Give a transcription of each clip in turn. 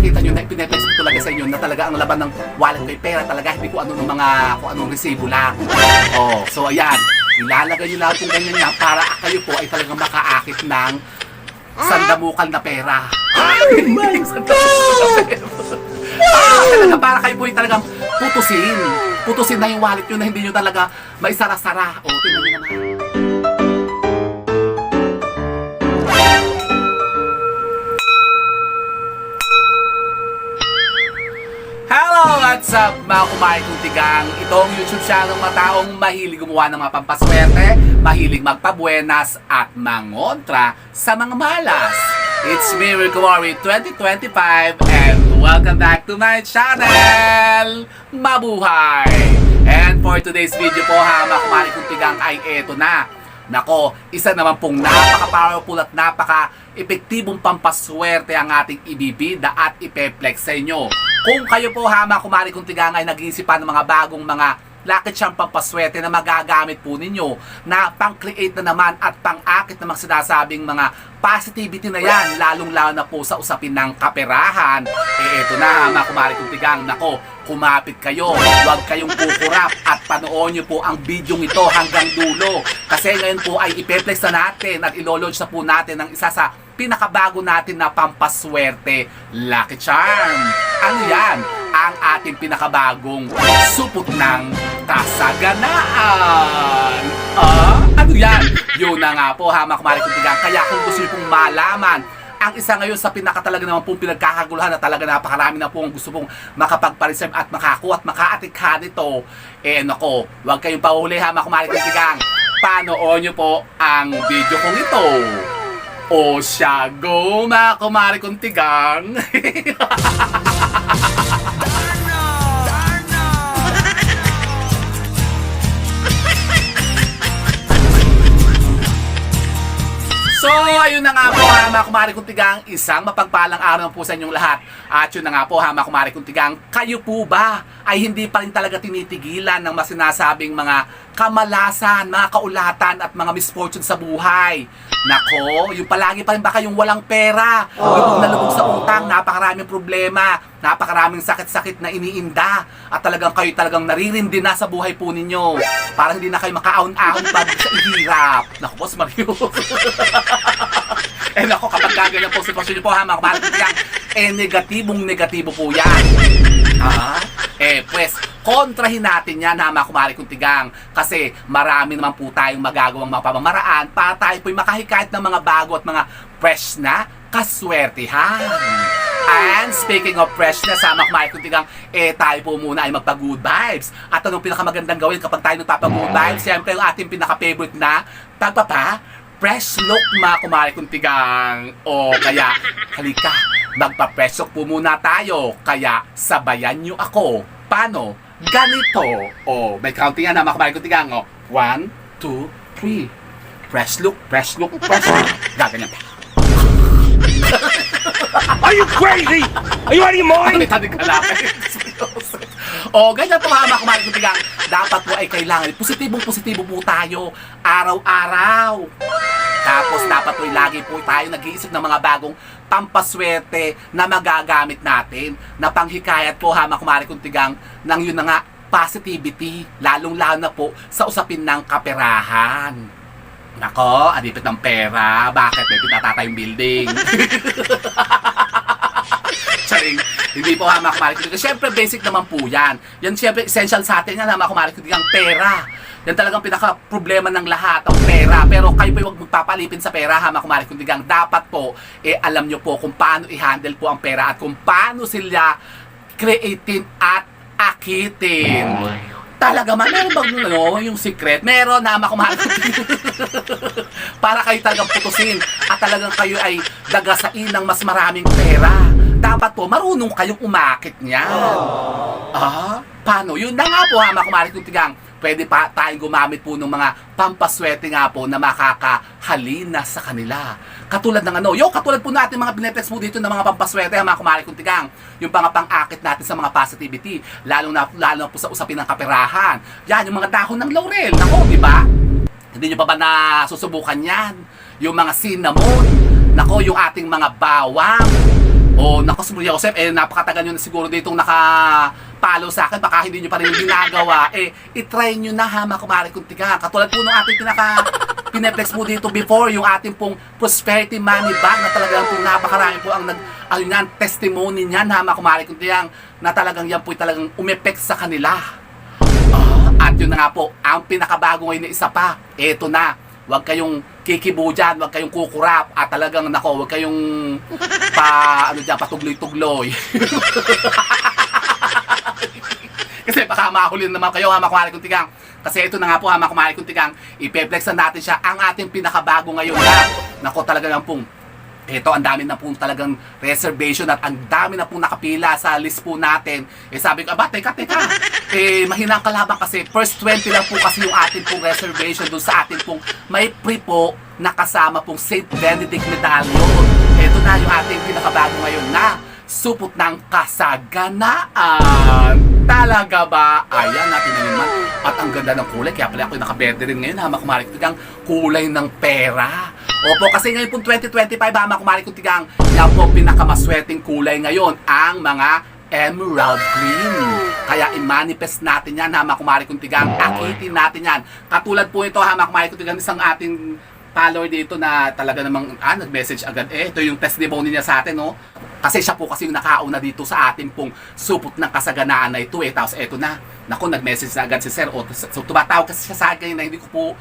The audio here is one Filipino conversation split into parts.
nakita nyo na ipineflex ko talaga sa inyo na talaga ang laban ng wallet ko ay pera talaga, hindi ko ano ng mga kung anong resibo lang. Oh, so ayan, ilalagay nyo lang kung ganyan nga para kayo po ay talagang makaakit ng sandamukal na pera. Ay, sandamukal na pera. Talaga para kayo po ay talagang putusin na yung wallet nyo na hindi nyo talaga maisara-sara. O, tingnan nyo naman. Hello! What's up mga kumain kong tigang? Ito ang YouTube channel ng mga taong mahilig gumawa ng mga pampaswerte, mahilig magpabuenas at mangontra sa mga malas. It's me, Rico Mori 2025 and welcome back to my channel! Mabuhay! And for today's video po ha, mga kumain kong tigang ay eto na. Nako, isa naman pong napaka-powerful at napaka-epektibong pampaswerte ang ating ibibida at ipeplex sa inyo. Kung kayo po ha, mga kumari kong tigang ay nag-iisipan ng mga bagong mga lucky charm pampaswerte na magagamit po ninyo na pang-create na naman at pang-akit na mga sinasabing mga positivity na yan, lalong-lalo na po sa usapin ng kaperahan. Eto na mga kumari kong tigang, nako, kumapit kayo, huwag kayong kukurap at panoorin nyo po ang bidyong ito hanggang dulo. Kasi ngayon po ay ipeplex na natin at ilo-launch na po natin ang isa sa pinakabago natin na pampaswerte Lucky Charm. Ano yan? Ang ating pinakabagong supot ng kasaganaan. Ano yan? Yun na nga po ha mga kumari kong tigang. Kaya kung gusto nyo pong malaman ang isa ngayon sa pinakatalaga naman pong pinagkakaguluhan na talaga napakarami na po ang gusto pong makapagpa-reserve at makakuha at makaatikha nito, nako, huwag kayong pahuli ha mga kumari kong tigang. Panoorin nyo po ang video kong ito. O siya, go mga kumari kong tigang. So, ayun na nga po ha mga kumari kong tigang, isang mapagpalang araw po sa inyong lahat. At yun na nga po ha mga kumari kong tigang, kayo po ba ay hindi pa rin talaga tinitigilan ng masinasabing mga kamalasan, mga kaulatan at mga misfortune sa buhay? Nako, yung palagi pa rin ba kayong walang pera, lubog na lubog sa utang, napakaraming problema, napakaraming sakit-sakit na iniinda, at talagang kayo talagang naririndi na sa buhay po ninyo. Parang hindi na kayo makaahon-ahon pa sa ihirap. Naku, Boss Mario. Nako, kapag kaganyan po sitwasyon nyo po ha, mga kapatid, negatibong-negatibo po yan. Pues, kontrahin natin yan ha mga kumari kong tigang. Kasi marami naman po tayong magagawang mga pamamaraan para tayo po'y makahikayat ng mga bago at mga fresh na kaswertihan. And speaking of freshness ha mga kumari kong tigang, tayo po muna ay magpa-good vibes. At anong pinakamagandang gawin kapag tayo nagpapa-good vibes? Siyempre yung ating pinaka-favorite na fresh look mga kumari kong tigang. O kaya, halika, magpa-fresh look po muna tayo. Kaya, sabayan nyo ako. Paano? Ganito. O, may counting yan na mga kumari kong tigang. O, 1, 2, 3. Fresh look, fresh look, fresh look. Gaganyan pa. Are you crazy? Are you out of your mind? Tanig ka lang. O, ganyan po ha mga kumari kong tigang. Dapat po ay kailangan. Positibo po tayo. Araw-araw. Tapos dapat po lagi po tayo nag-iisip ng mga bagong pampaswerte na magagamit natin na panghikayat po ha mga kumari kong tigang ng yun na nga positivity, lalong-lalo na po sa usapin ng kaperahan. Nako, adipit ng pera. Bakit? May pinatata yung building. Charing. Hindi po ha mga kumari kong tigang. Siyempre basic naman po yan. Yan siyempre essential sa atin yan ha mga kumari kong tigang, pera. Yan talagang pinaka-problema ng lahat, ang pera. Pero kayo po huwag magpapalipin sa pera ha mga kumari kong tigang. Dapat po, alam nyo po kung paano i-handle po ang pera at kung paano sila creating at akitin. Talaga man, meron bang yung secret? Meron na mga kumari kong tigang. Para kayo talagang putusin at talagang kayo ay dagasain ng mas maraming pera. Dapat po, marunong kayong umakit niyan. Paano? Yun na nga po ha mga kumari kong tigang. Pwede pa tayong gumamit po ng mga pampaswerte nga po na makakahalina sa kanila. Katulad ng katulad po natin mga pineplex po dito ng mga pampaswerte mga kumari kong tigang. Yung pang-akit natin sa mga positivity, lalo na po sa usapin ng kaperahan. Yan, yung mga dahon ng laurel. Nako, di ba? Hindi nyo pa ba nasusubukan yan? Yung mga cinnamon. Nako, yung ating mga bawang. O, naku, Maria Josep, napakatagal nyo na siguro ditong nakapalo sa akin, baka hindi nyo pa rin ginagawa. I-try nyo na ha, mga kumari kong tigang. Katulad po nung ating pineflex po dito before, yung ating pong prosperity money bag na talagang po napakarami po ang testimony niyan ha, mga kumari kong tigang, na talagang yan po talagang umepek sa kanila. At yun na nga po, ang pinakabago ngayon na isa pa, eto na. Huwag kayong kikibo dyan, huwag kayong kukurap, at talagang nako, huwag kayong patugloy-tugloy. Kasi baka mahuli naman kayo, ha, mga kumari kong tigang. Kasi ito na nga po, ha, mga kumari kong tigang, ipeflexan natin siya, ang ating pinakabago ngayon na. Nako, talaga lang pong, ito, ang dami na pong talagang reservation at ang dami na pong nakapila sa list po natin. Sabi ko, teka. Mahinang kalaban kasi first 20 lang po kasi yung ating pong reservation doon sa ating pong may pre po na kasama pong St. Benedict Medallion. Ito na yung ating pinakabago ngayon na supot ng kasaganaan. Talaga ba? Ayan, natin na naman. At ang ganda ng kulay. Kaya pala ako nakaberde rin ngayon, ha, mga kumari kong tigang, kulay ng pera. Opo, kasi ngayon pong 2025, ha, mga kumari kong tigang, yan po pinakamaswerteng kulay ngayon, ang mga emerald green. Kaya i-manifest natin yan, ha, mga kumari kong tigang. Akitin natin yan. Katulad po ito, ha, mga kumari kong tigang, isang ating follower dito na talaga namang nag-message agad. Ito yung testimony niya sa atin, no? Kasi siya po kasi yung nakauna dito sa ating pong supot ng kasaganaan na ito. Tapos eto na. Naku, nag-message na agad si Sir. So tumatawag kasi siya sa akin na hindi ko po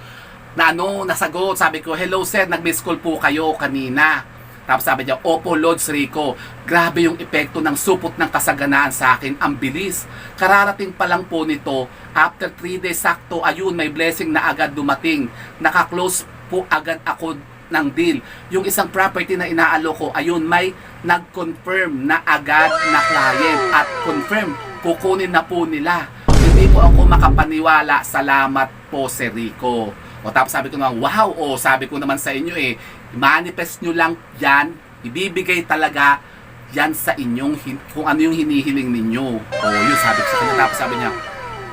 nasagot. Sabi ko, hello Sir, nag-miss call po kayo kanina. Tapos sabi niya, opo Lods Rico, grabe yung epekto ng supot ng kasaganaan sa akin. Ang bilis. Kararating pa lang po nito. After 3 days sakto, ayun, may blessing na agad dumating. Naka-close po agad ako ng deal. Yung isang property na inaalo ko, ayun, may nag-confirm na agad na client at confirm, kukunin na po nila. Hindi po ako makapaniwala. Salamat po, Sir Rico. O tapos sabi ko naman, wow, sabi ko naman sa inyo manifest nyo lang yan, ibibigay talaga yan sa inyong, kung ano yung hinihiling ninyo. Yun, sabi ko sa kanya. Tapos sabi niya,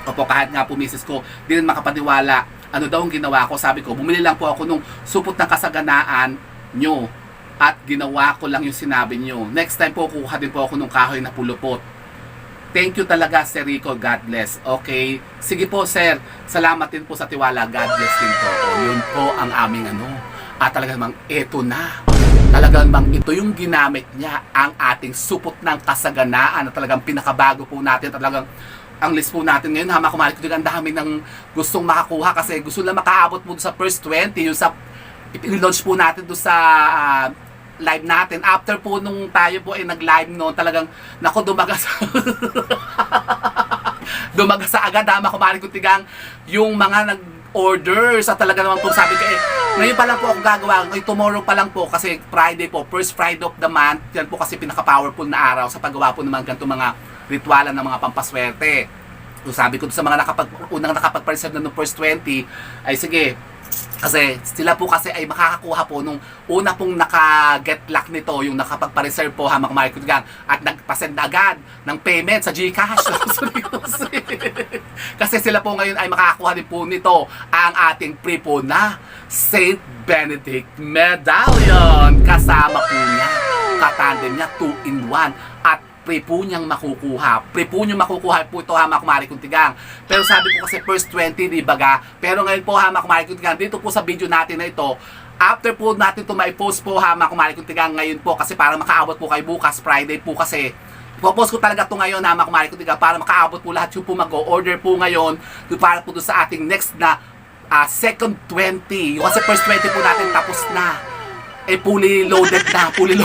opo, kahit nga po misis ko, di rin makapaniwala. Ano daw ang ginawa ko? Sabi ko, bumili lang po ako nung supot ng kasaganaan nyo at ginawa ko lang yung sinabi nyo. Next time po, kukuha din po ako nung kahoy na pulupot. Thank you talaga, Sir Rico. God bless. Okay. Sige po, Sir. Salamat din po sa tiwala. God bless din po. Yun po ang aming At talaga namang ito na. Talaga namang ito yung ginamit niya, ang ating supot ng kasaganaan na talagang pinakabago po natin. Talagang ang list po natin ngayon, ha, mga kumari ko, ang dami ng gustong makakuha kasi gusto lang makaabot po sa first 20, yung sa i-launch po natin doon sa live natin. After po nung tayo po ay nag-live noon, talagang nako, dumagas sa agad, ha, mga kumari ko, yung mga nag-orders at talaga naman po sabi ko, ngayon pa lang po ako gagawa, ngayon tomorrow pa lang po kasi Friday po, first Friday of the month, yan po kasi pinaka-powerful na araw sa paggawa po naman ganito mga ritualan ng mga pampaswerte. So sabi ko sa mga unang nakapag-preserve na ng first 20, ay sige, kasi sila po kasi ay makakakuha po nung una pong naka-get luck nito, yung nakapag-preserve po, ha, mga Marikutigang, at nagpasend agad ng payment sa GCash. Kasi sila po ngayon ay makakakuha din po nito ang ating pre po na St. Benedict Medallion. Kasama po niya, katandem niya, 2-in-1 at pre po niyang makukuha. Pre po niyang makukuha po ito, ha, mga Marikutigang. Pero sabi ko kasi first 20, di baga. Pero ngayon po, ha, mga Marikutigang, dito po sa video natin na ito, after po natin ito mai-post po, ha, mga Marikutigang, ngayon po kasi para makaabot po kay bukas, Friday po kasi. Ipopost ko talaga ito ngayon, ha, mga Marikutigang, para makaabot po lahat yung po mag-order po ngayon para po doon sa ating next na second 20. Yung kasi first 20 po natin tapos na. Fully loaded na, fully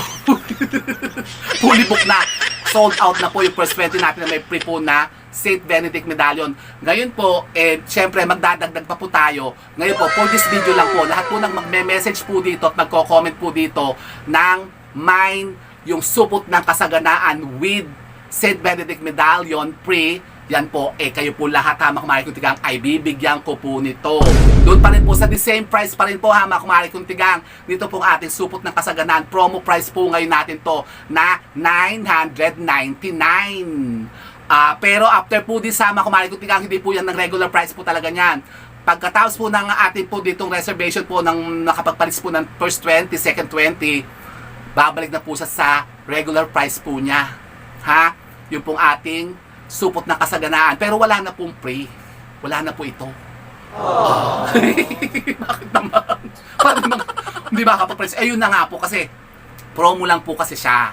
booked na. Sold out na po yung first 20 natin na may pre po na St. Benedict Medallion. Ngayon po, syempre magdadagdag pa po tayo. Ngayon po, for this video lang po, lahat po nang magme-message po dito at magko-comment po dito ng mine yung supot ng kasaganaan with St. Benedict Medallion pre, yan po, kayo po lahat, ha, mga Marikutigang, ay bibigyan ko po nito. Doon pa rin po sa the same price pa rin po, ha, mga Marikutigang. Dito po ang ating supot ng kasaganaan. Promo price po ngayon natin to na 999. Pero after po din sa mga Marikutigang, hindi po yan ng regular price po talaga yan. Pagkatapos po ng ating po ditong reservation po ng nakapagpalis po ng first 20, second 20, babalik na po siya sa regular price po niya. Ha? Yung pong ating supot ng kasaganaan. Pero wala na pong free. Wala na po ito. Bakit naman? Parang hindi ba kapag-price? Ayun na nga po kasi promo lang po kasi siya.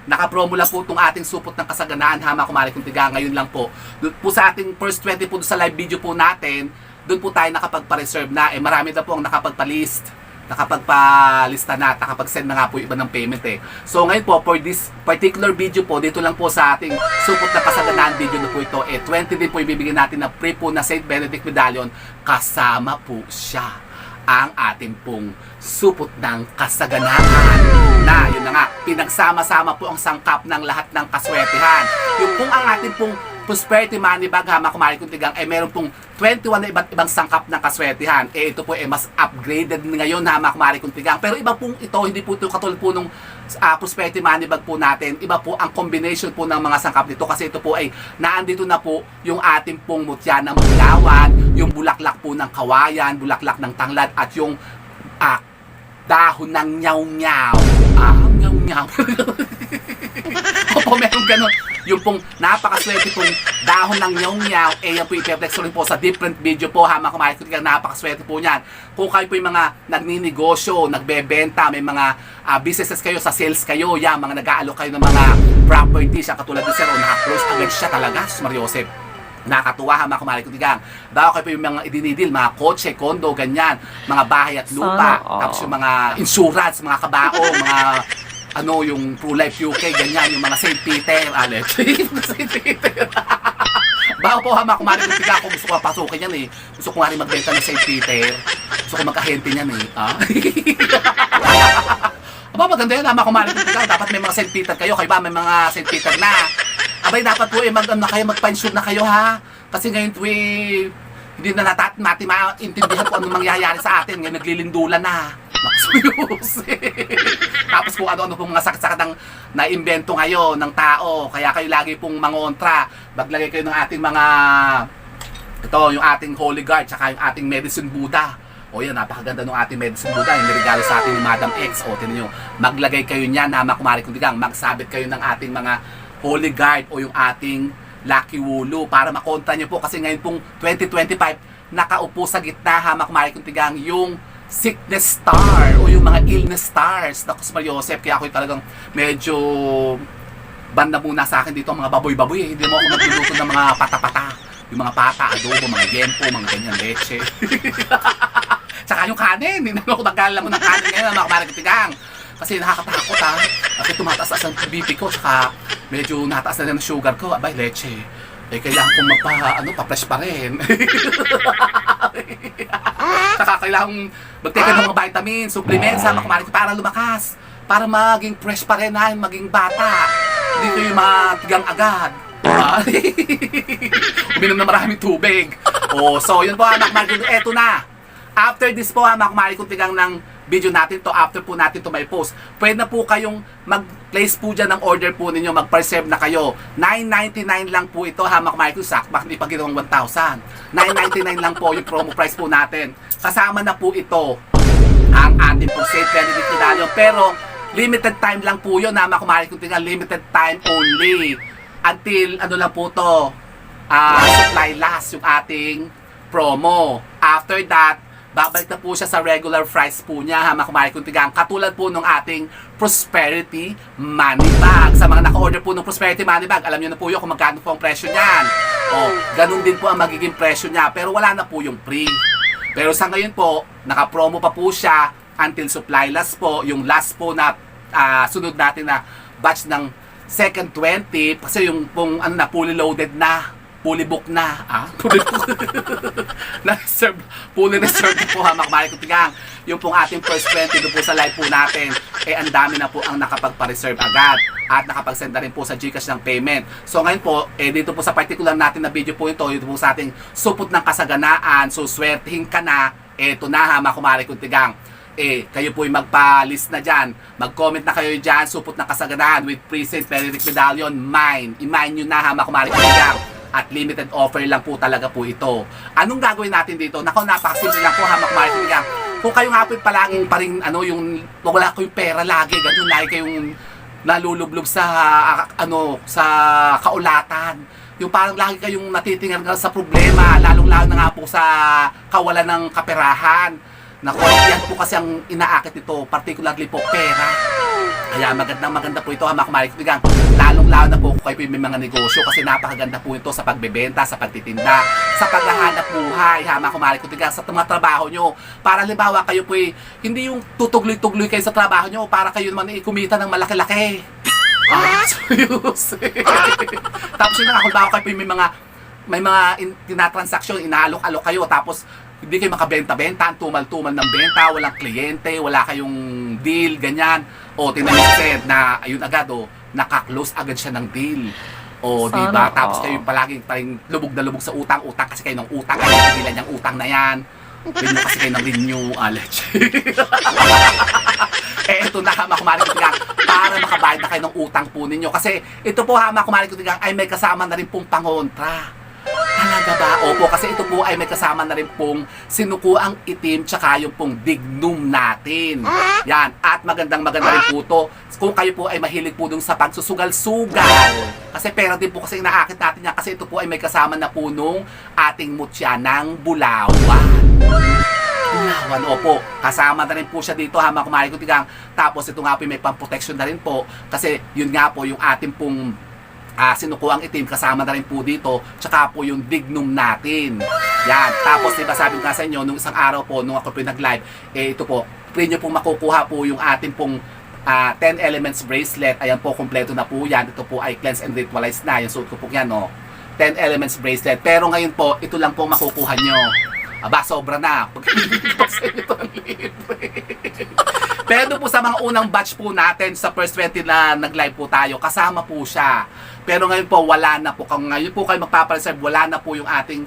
Naka-promo lang po itong ating supot ng kasaganaan, Hama Kumari Kuntigang. Ngayon lang po. Doon po sa ating first 20 po sa live video po natin, doon po tayo nakapagpa-reserve na. Marami na po ang nakapagpa-list. Nakapagpa-lista na at nakapag-send na nga po iba ng payment So ngayon po, for this particular video po, dito lang po sa ating supot ng kasaganaan video na po ito, 20 din po ibibigyan natin na free po na St. Benedict Medallion. Kasama po siya ang ating pong supot ng kasaganaan na yun na nga, pinagsama-sama po ang sangkap ng lahat ng kaswertihan. Yung pong ang ating pong prosperity money bag, Hama Kumari Kuntigang, meron pong 21 na iba't ibang sangkap ng kaswertihan. Ito po mas upgraded ngayon, Hama Kumari Kuntigang. Pero iba pong ito, hindi po ito katulad po nung prosperity money bag po natin. Iba po ang combination po ng mga sangkap nito kasi ito po ay naandito na po yung ating pong mutya ng mulawan, yung bulaklak po ng kawayan, bulaklak ng tanglad at yung dahon ng nyaw-nyaw. Nyaw-nyaw. Opo, meron ganun. Yung pong napakaswerte pong dahon ng nyaw-nyaw, yan po i-reflex rin po sa different video po, Hama Kumari Kuntigang, napakaswerte po niyan. Kung kayo po yung mga nagninegosyo, nagbebenta, may mga businesses kayo, sa sales kayo, yan, mga nag-aalok kayo ng mga properties, katulad ni Sir, o naka-close agad siya talaga, Sus Mariosep. Nakakatuwa, Hama Kumari Kuntigang. Bago kayo po yung mga idinidil, mga kotse, kondo, ganyan, mga bahay at lupa, tapos yung mga insurance, mga kabao, mga yung True Life UK, ganyan, yung mga St. Peter, Alex. St. Peter. Bago po, Hama Kumari Kuntigang, kung gusto ko pasukin yan Gusto ko nga rin magbenta ng St. Peter. Gusto ko magkahente niyan Aba, maganda yun, Hama Kumari Kuntigang. Dapat may mga St. Peter kayo. Kayo ba, may mga St. Peter na? Abay, dapat po mag-pension na kayo, ha? Kasi ngayon po hindi na natin maintindihan kung anong mangyayari sa atin. Ngayon naglilindulan na. Nakasuyos. Tapos kung ano-ano pong mga sakit-sakit ang naimbento ngayon ng tao. Kaya kayo lagi pong mangontra. Maglagay kayo ng ating mga yung ating Holy Guard, tsaka yung ating Medicine Buddha. O yan, napakaganda ng ating Medicine Buddha. Yung niregalo sa ating ni Madam X. O, tinan nyo, maglagay kayo niyan, Hama Kumari Kuntigang. Magsabit kayo ng ating mga Holy Guard o yung ating Lucky Wulu para makontra nyo po. Kasi ngayon pong 2025, nakaupo sa gitna, Hama Kumari Kuntigang, yung sickness star o yung mga illness stars. Naku, Sus Mariosep, kaya ako talagang medyo banda muna sa akin dito ang mga baboy-baboy. Hindi mo ako magluluto ng mga pata-pata. Yung mga pata, adobo, mga yempo, mga ganyan, leche. Tsaka yung kanin, hindi na ako nagkala mo ng kanin ngayon, Hama Kumari Kuntigang. Kasi nakakatakot kasi tumataas ang BP ko, tsaka medyo nataas na rin ang sugar ko. Abay, leche. Kailangan kong pa-fresh pa rin. Tsaka kailangan magteka ng mga vitamins, supplements, Hama Kumari para lumakas. Para maging fresh pa rin, maging bata. Hindi ko yung matigang agad. Uminom na maraming tubig. So yun po, Hama Kumari Kuntigang. Eto na. After this po, Hama Kumari Kuntigang ng video natin to, after po natin to may post, pwede na po kayong mag-place po dyan ng order po ninyo, mag-preserve na kayo. $9.99 lang po ito, Hama Kumari Kuntigang. Bakit hindi pa ginawang 1,000? $9.99 lang po yung promo price po natin. Kasama na po ito ang ating po St. Benedict Medallion. Pero limited time lang po yun, Hama Kumari Kuntigang. Limited time only. Until lang po to, supply last yung ating promo. After that, babalik na po siya sa regular price po niya, Hama Kumari Kuntigang. Katulad po ng ating Prosperity Money Bag. Sa mga naka-order po ng Prosperity Money Bag, alam niyo na po yun kung magkano po ang presyo niyan. Ganun din po ang magiging presyo niya. Pero wala na po yung free. Pero sa ngayon po, naka-promo pa po siya until supply last po. Yung last po na sunod natin na batch ng second 20. Kasi yung pong fully loaded na. Fully book na. Fully book. Na-reserve. Fully reserved po, Hama Kumari Kuntigang. Yung pong ating first 20 doon po sa live po natin, ang dami na po ang nakapagpa-reserve agad. At nakapag-send na rin po sa GCash ng payment. So ngayon po, dito po sa particular natin na video po ito po sa ating supot ng kasaganaan. So swertihin ka na. Eto na, Hama Kumari Kuntigang. Kayo po yung magpa-list na dyan. Mag-comment na kayo dyan, supot ng kasaganaan with free St. Benedict Medallion. I-mine nyo na, Hama Kumari Kuntigang. At limited offer lang po talaga po ito. Anong gagawin natin dito? Nako, napakasimple lang po, Hama Kumari Kuntigang. Kung kayo nga po palaging pa rin, yung wala ko yung pera lagi, ganun, lagi kayong nalulublob sa sa kaulatan. Yung parang lagi kayong natitingan sa problema, lalong-lalo na nga po sa kawalan ng kaperahan. Nako, yan po kasi ang inaakit nito, particularly po pera. Kaya maganda po ito, mga kumari kutigang. Lalong-lalo na po kung kayo may mga negosyo kasi napakaganda po ito sa pagbebenta, sa pagtitinda, sa paghahanap buhay, mga kumari kutigang, sa mga trabaho nyo. Para halimbawa kayo po hindi yung tutugloy-tugloy kayo sa trabaho nyo para kayo naman kumita ng malaki-laki. Serious. Tapos yun nga, kung bago kayo may mga tinatransaksyon, inaalok-alok kayo, tapos hindi kayo makabenta-benta, tumal-tumal ng benta, walang kliyente, wala kayong deal, ganyan. O, tingnan niyo si na, ayun agad, naka-close agad siya ng deal. O, di ba? Tapos kayo palaging lubog na lubog sa utang kasi kayo ng utang, kayo nagilan niyang utang na yan. Renew kasi kayo ng renew, eto na, mga kumari kutigang, para makabayad na kayo ng utang po ninyo. Kasi ito po, mga kumari kutigang, ay may kasama na rin pong pangontra. Talaga ba? Opo, kasi ito po ay may kasama na rin pong sinukuang itim tsaka yung pong dignum natin. Yan. At maganda rin po ito kung kayo po ay mahilig po dun sa pagsusugal-sugal. Kasi pera din po kasi inaakit natin yan kasi ito po ay may kasama na po nung ating mutya ng bulawan. Bulawan, opo. Kasama na rin po siya dito, mga kumari kutigang. Tapos ito nga po may pang-protection na rin po kasi yun nga po yung ating pong sinukuang itim, kasama na rin po dito, tsaka po yung dignum natin. Yan. Tapos diba sabi ko nga sa inyo, nung isang araw po, nung ako po nag-live, ito po, pwede nyo pong makukuha po yung ating pong 10 elements bracelet. Ayan po, kompleto na po yan. Ito po ay cleanse and ritualize na. Yung suot ko po yan, 10 elements bracelet. Pero ngayon po, ito lang po makukuha nyo. Aba, sobra na. Pero po sa mga unang batch po natin, sa first 20 na nag-live po tayo, kasama po siya. Pero ngayon po, wala na po. Kung ngayon po kayo magpapareserve, wala na po yung ating,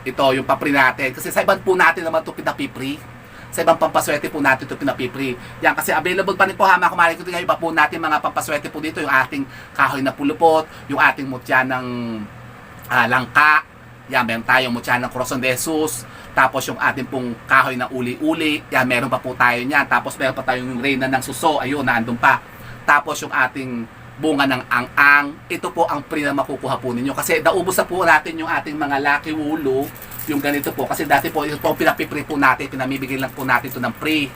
ito, yung papri natin. Kasi sa ibang po natin naman ito pinapipri. Sa ibang pampaswerte po natin ito pinapipri. Yan, kasi available pa rin po, mga kumari ko ngayon pa po natin mga pampaswerte po dito. Yung ating kahoy na pulupot, yung ating mutya ng langka. Yan, meron tayong mutya ng Corazon de Jesus. Tapos yung ating pong kahoy na uli-uli. Yan, meron pa po tayo niyan. Tapos meron pa tayong reyna ng suso. Ayun, nandun pa. Tapos yung ating bunga ng ang-ang. Ito po ang pre na makukuha po ninyo. Kasi naubos na po natin yung ating mga lucky wulo. Yung ganito po. Kasi dati po, ito po pinapipre po natin. Pinamibigay lang po natin ito ng pre.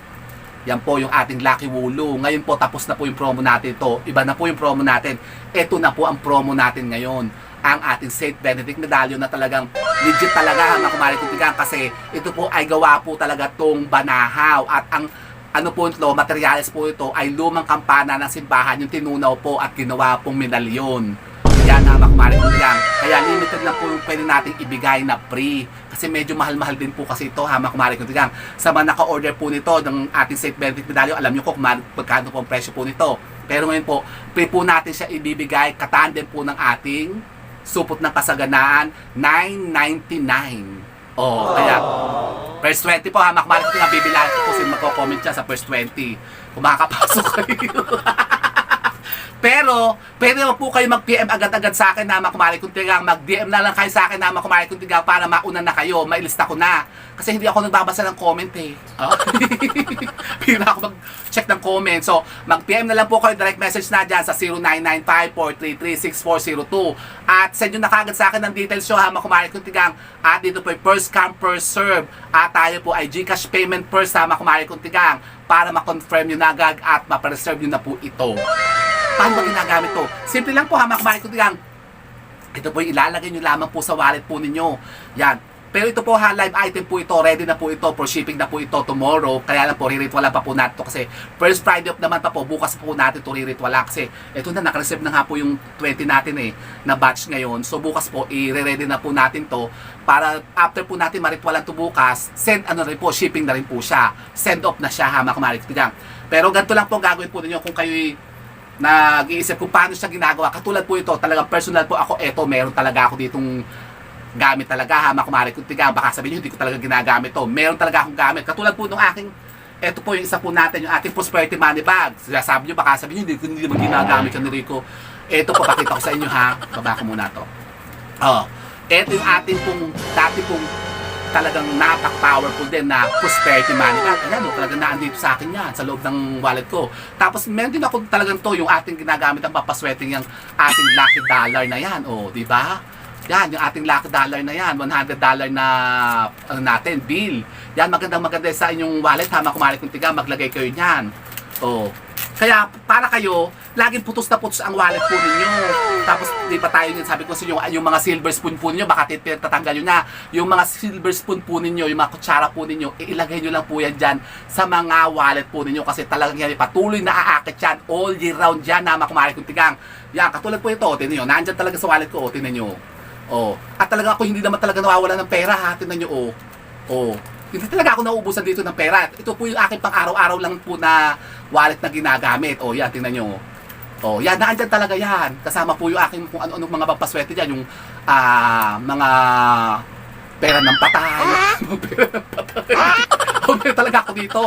Yan po yung ating lucky wulo. Ngayon po, tapos na po yung promo natin ito. Iba na po yung promo natin. Ito na po ang promo natin ngayon. Ang ating St. Benedict medallion na talagang legit talaga, mga kumari kutigang. Kasi ito po ay gawa po talaga tong banahaw. At ang po ito, materyales po ito ay lumang kampana ng simbahan, yung tinunaw po at ginawa pong medalyon. Yan, mga kumari kutigang. Kaya limited lang po yung pwede nating ibigay na free. Kasi medyo mahal-mahal din po kasi ito, mga kumari kutigang. Sa mga naka-order po nito ng ating St. Benedict medallion, alam nyo ko kung magkano po ang presyo po nito. Pero ngayon po, free po natin siya ibibigay, katandem po ng ating supot ng kasaganaan, $9.99. Kaya first 20 po, hamak malit ko nga bibilahan ko kasi magko-comment siya sa first 20 kung makakapasok kayo. Pero, pwede naman po kayo mag-PM agad-agad sa akin na makumari kung tigang. Mag-DM na lang kayo sa akin na makumari kung tigang para mauna na kayo. Mailista ko na. Kasi hindi ako nagbabasa ng comment Pila ako mag-check ng comment. So, mag-PM na lang po kayo. Direct message na dyan sa 0995-433-6402. At send nyo na kagad sa akin ng details nyo, makumari kung tigang. At dito po ay first come, first serve. At tayo po ay Gcash payment first, makumari kung tigang. Para ma-confirm nyo na agad at ma-reserve nyo na po ito. Paano ba ginagamit to? Simple lang po, hamak-marik ko tigang. Ito po ilalagay nyo lamang po sa wallet po ninyo. Yan. Pero ito po live item po ito. Ready na po ito. For shipping na po ito tomorrow. Kaya lang po, riritwala pa po natin to kasi first Friday of naman pa po. Bukas po natin ito riritwala kasi ito na, nakareserve na nga po yung 20 natin na batch ngayon. So bukas po, i-ready na po natin to para after po natin maritwalan to bukas, send rin po, shipping na rin po siya. Send off na siya, hamak-marik ko tigang. Pero ganito lang po gagawin po ninyo kung kayo nag-iisip kung paano siya ginagawa. Katulad po ito, talagang personal po ako, meron talaga ako ditong gamit talaga, hamak-marik kung tigang. Baka sabihin nyo, hindi ko talaga ginagamit to. Meron talaga akong gamit. Katulad po nung aking, ito po yung isa po natin, yung ating prosperity money bag. Sabi nyo, baka sabihin nyo, hindi naman ginagamit yan ni Rico. Ito po, pakita ko sa inyo ha. Baba ko muna to. Ito yung ating pong, dati pong talagang napak-powerful din na prosperity money bag. Ayan, talagang naandito sa akin yan, sa loob ng wallet ko. Tapos meron din ako talagang to, yung ating ginagamit ang papasweting yung ating lucky dollar na yan. Di ba? Yan, yung ating lucky dollar na yan, $100 na natin, bill. Yan, maganda sa inyong wallet, hama kumari kung tiga, maglagay kayo niyan. Kaya para kayo, laging putos na putos ang wallet po ninyo. Tapos di pa tayo yun, sabi ko sa inyo, yung mga silver spoon po ninyo, baka tatanggal nyo na. Yung mga silver spoon po ninyo, yung mga kutsara po ninyo, ilagay nyo lang po yan dyan sa mga wallet po ninyo. Kasi talagang yan, patuloy na aakit yan, all year round dyan, hama kumari kung tigang. Yan, katulad po ito, tinan nyo, nandyan talaga sa wallet ko, tinan nyo. At talaga ako hindi naman talaga nawawala ng pera, ha, tinan nyo, hindi talaga ako nauubusan dito ng pera. Ito po yung aking pang araw-araw lang po na wallet na ginagamit. Yan, tingnan nyo. Yan, naandyan talaga yan. Kasama po yung aking kung ano-anong mga papaswerte dyan. Yung mga pera ng patay. Pera ng patay. Meron talaga ako dito.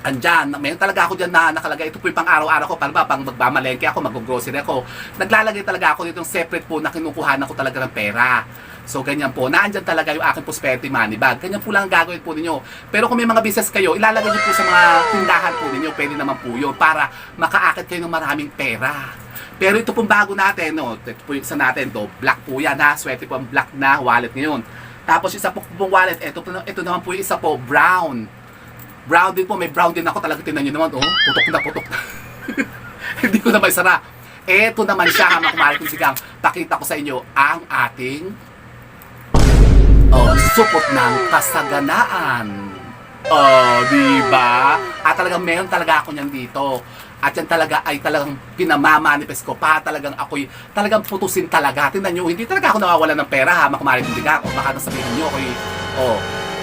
Andyan, meron talaga ako dyan na nakalagay. Ito po yung pang araw-araw ko. Para ba, pang magmamalengke ako, mag-grocery ako. Naglalagay talaga ako dito separate po na kinukuhanan ko talaga ng pera. So, ganyan po. Naandyan talaga yung aking prosperity money bag. Ganyan po lang ang gagawin po ninyo. Pero kung may mga business kayo, ilalagay nyo po sa mga tindahan po ninyo. Pwede naman po yun para makaakit kayo ng maraming pera. Pero ito pong bago natin, ito po yung isa natin, black po yan ha. Swerte po ang black na wallet ngayon. Tapos isa po pong wallet, ito naman po yung isa po, brown. Brown din po, may brown din ako. Talaga tinan nyo naman, putok na putok na. Hindi ko na may sara. Ito naman siya, kumari kong sigang, pakita ko sa inyo ang ating supot ng kasaganaan. Diba? At talagang meron talaga ako niyan dito. At yan talaga ay talagang pinamamanifest ko pa talagang ako'y talagang putusin talaga. Tingnan nyo, hindi talaga ako nawawala ng pera ha, makumarin kong diga. Baka nasabihin nyo ako'y,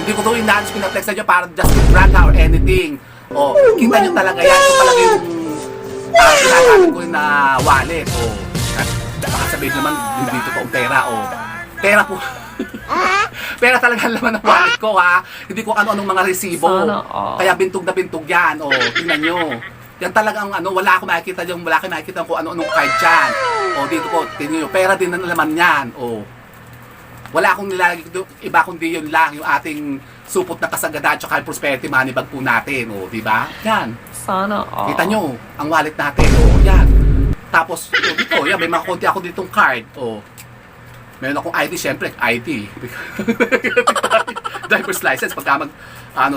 hindi ko ito inaanch pinaplex sa inyo para just to brag or anything. Kita nyo talaga yan. Ito talaga yung ginagamit ko na wallet. Baka sabihin naman, dito pa ang pera. Pera po. Pera talaga laman ng wallet ko ha. Hindi ko ano-anong mga resibo. Kaya bintog na bintog yan. Tingnan nyo. Yan talagang wala akong makikita yung wala akong makikita kung ano-anong card dyan. Dito po, tingnan nyo. Pera din na laman yan. Wala akong nilalagay dito, iba kundi yun lang, yung ating supot na kasagadaan tsaka yung prosperity money bag po natin. Di ba? Yan. Sana Kita nyo, ang wallet natin. Yan. Tapos, dito, yan, may mga konti ako ditong card. Meron akong ID, syempre, ID. Driver's license, pagka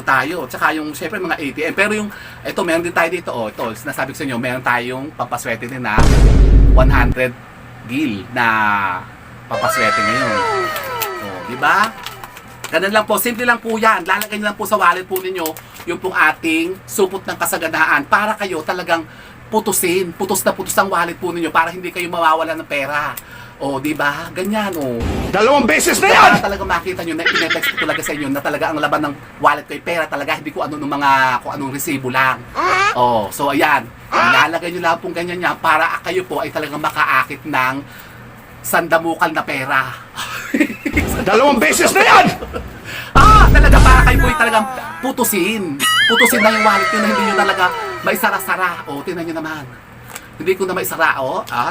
tayo. Tsaka yung, syempre, mga ATM. Pero yung, ito, meron din tayo dito. Ito, nasabi ko sa inyo, meron tayong papaswerte din na 100 gil na papaswerte ngayon. Di ba? Ganun lang po, simple lang po yan. Lalagay nyo lang po sa wallet po ninyo yung pong ating supot ng kasaganaan para kayo talagang putos na putos ang wallet po ninyo para hindi kayo mawawala ng pera. Di ba? Ganyan, 2 beses na yan! Para talaga makita nyo na inetext ko talaga sa inyo na talaga ang laban ng wallet ko ay pera talaga, hindi ko kung anong resibo lang. So ayan, ilalagay nyo lang pong ganyan yan para kayo po ay talagang makaakit ng sandamukal na pera. 2 beses na yan! Talaga para kayo po ay talagang putusin. Putusin na yung wallet nyo na hindi nyo talaga maisara-sara. Tingnan nyo naman. Hindi ko na maisara,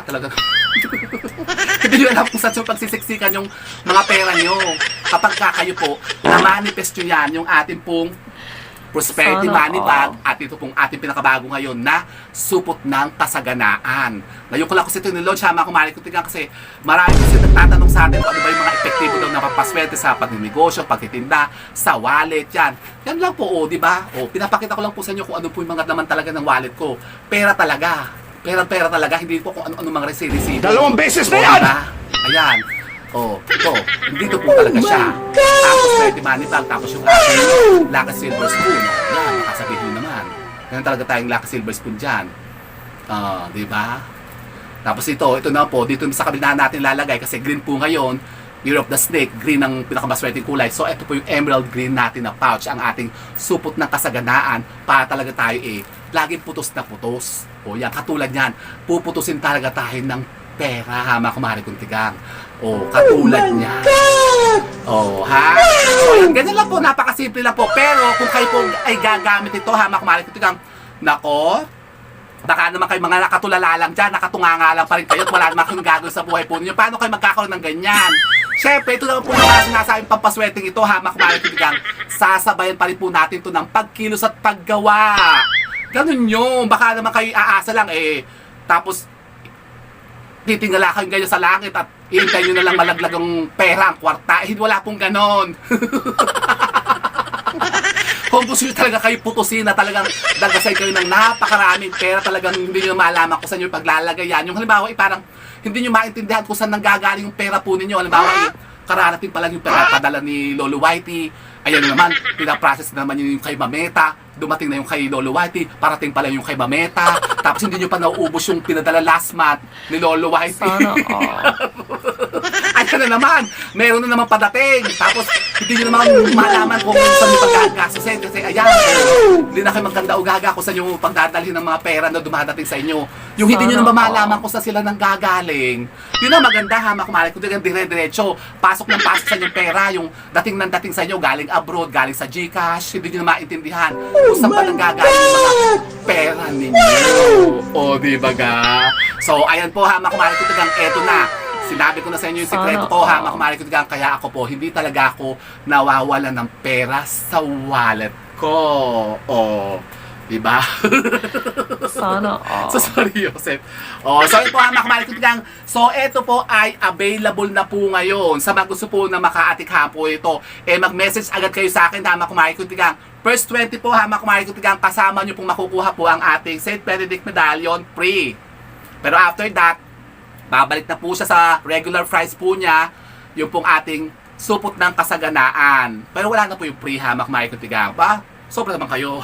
talaga. Hindi nyo alam kung saan yung pagsisiksikan yung mga pera nyo. Kapag kayo po, na-manifest nyo yan, yung ating pong prosperity money bag at ito pong ating pinakabago ngayon na supot ng kasaganaan. Ngayon ko lang kasi ito nilaunch ha, mga kumari ko tingnan kasi marami kasi nagtatanong sa atin kung ano ba yung mga epektibo daw na papaswerte sa pagninegosyo, pagtitinda, sa wallet, yan. Yan lang po, di ba? Pinapakita ko lang po sa inyo kung ano po yung mga laman talaga ng wallet ko. Pera talaga. Pera talaga, hindi po kung ano mga resibo. 2 beses na yan! Diba? Ayan. Ito. Dito po talaga siya. Tapos pwede money bag. Tapos yung ating Lucky Silver Spoon. Yan, makasabihin nyo naman. Ganyan talaga tayong Lucky Silver Spoon dyan. Diba? Tapos ito na po. Dito sa kabila natin lalagay. Kasi green po ngayon. Year of the Snake. Green ang pinakamaswerteng kulay. So ito po yung emerald green natin na pouch. Ang ating supot ng kasaganaan. Para talaga tayo laging putos na putos. Yan, katulad yan. Puputusin talaga tayo ng pera, mga kumari kong tigang. Katulad niya. Ha? So, yan, ganyan lang po, napakasimple lang po. Pero, kung kayo po ay gagamit ito, mga kumari kong tigang, nako, baka naman kayo mga nakatulala lang dyan, nakatunganga lang pa rin kayo at wala naman kayong gagawin sa buhay po ninyo. Paano kayo magkakaroon ng ganyan? Siyempre, ito naman po yung mga sinasabing pampaswerteng ito, ha, mga kumari kaibigan. Sasabayan pa rin po natin ito ng pagkilos at paggawa. Ganun yun. Baka naman kayo aasa lang tapos titingala kayo ganyan sa langit at iintay nyo na lang malaglag ang pera, ang kwarta. Wala pong ganon. Kung gusto nyo talaga kayo putusin na talagang dagasay kayo ng napakaraming pera, talagang hindi nyo malaman kung saan nyo paglalagay yan. Yung halimbawa, parang hindi nyo maintindihan kung saan nanggagaling yung pera po ninyo. Halimbawa, kararating pa lang yung pera padala ni Lolo Whitey. Ayan naman, pinaprocess na naman yung kay Mameta. Dumating na yung kay Lolo Whitey, parating pala yung kay Mameta. Tapos hindi nyo pa nauubos yung pinadala last month ni Lolo Whitey. Sana Ayan na naman, meron na naman padating. Tapos hindi nyo naman malaman kung saan yung pagkagastusin. Kasi ayan, hindi na kayo magkanda o gaga kung saan yung pagdadalhin ng mga pera na dumadating sa inyo. Yung hindi nyo naman malaman kung saan sila nang gagaling. Yun ang maganda, ha, makumari. Kung dire-diretso, pasok ng pasok sa inyong pera, yung dating ng dating sa inyo, galing abroad, galing sa GCash, hindi nyo na maintindihan kung saan pa nang gagaling yung mga pera ninyo. O, di ba ga? So, ayan po, ha, makumari ko tagang eto na. Sinabi ko na sa inyo yung sikreto ko, ha, makumari ko tagang kaya ako po, hindi talaga ako nawawalan ng pera sa wallet ko. O, di ba? Sana So, sorry, Joseph. Sorry po, ha, makumari ko tagang. So, eto po ay available na po ngayon. Sa mga gusto po na makaatikha po ito, mag-message agad kayo sa akin, ha, makumari ko tagang. First 20 po, ha, makumari ko tagang, kasama nyo pong makukuha po ang ating St. Benedict Medallion free. Pero after that, babalik na po siya sa regular price po niya, yung pong ating supot ng kasaganaan. Pero wala na po yung free, ha, makumari ko tagang. Pa, sobra naman kayo.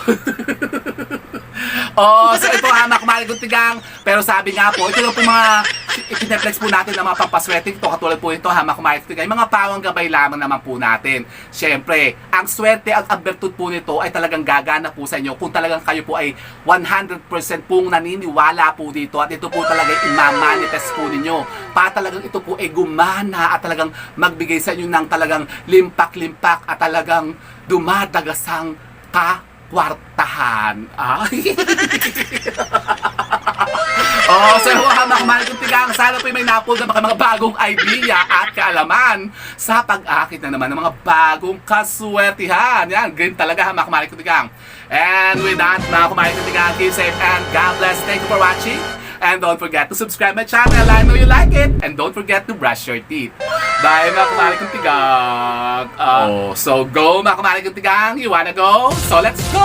So ito, ha, makumari ko tagang. Pero sabi nga po, ito lang po mga ipineflex po natin ng mga pampaswerte ito. Katulad po ito, ha, makumari ko tagang. Mga pawang gabay lamang naman po natin. Siyempre, ang swerte at ang bertud po nito ay talagang gagana po sa inyo kung talagang kayo po ay 100% pong naniniwala po dito at ito po talaga imamanifest po ninyo. Pa talagang ito po ay gumana at talagang magbigay sa inyo ng talagang limpak-limpak at talagang dumadagasang kakwartahan. So makamahal kong tigang, sana po may napul na mga bagong idea at kaalaman sa pag-akit na naman ng mga bagong kaswertihan. Yan, ganyan talaga, makamahal kong tigang. And with that, mga kumain kong tigang, keep safe and God bless. Thank you for watching. And don't forget to subscribe my channel. I know you like it. And don't forget to brush your teeth. Bye, mga kumari kong tigang. So go, mga kumari kong tigang. You wanna go? So let's go!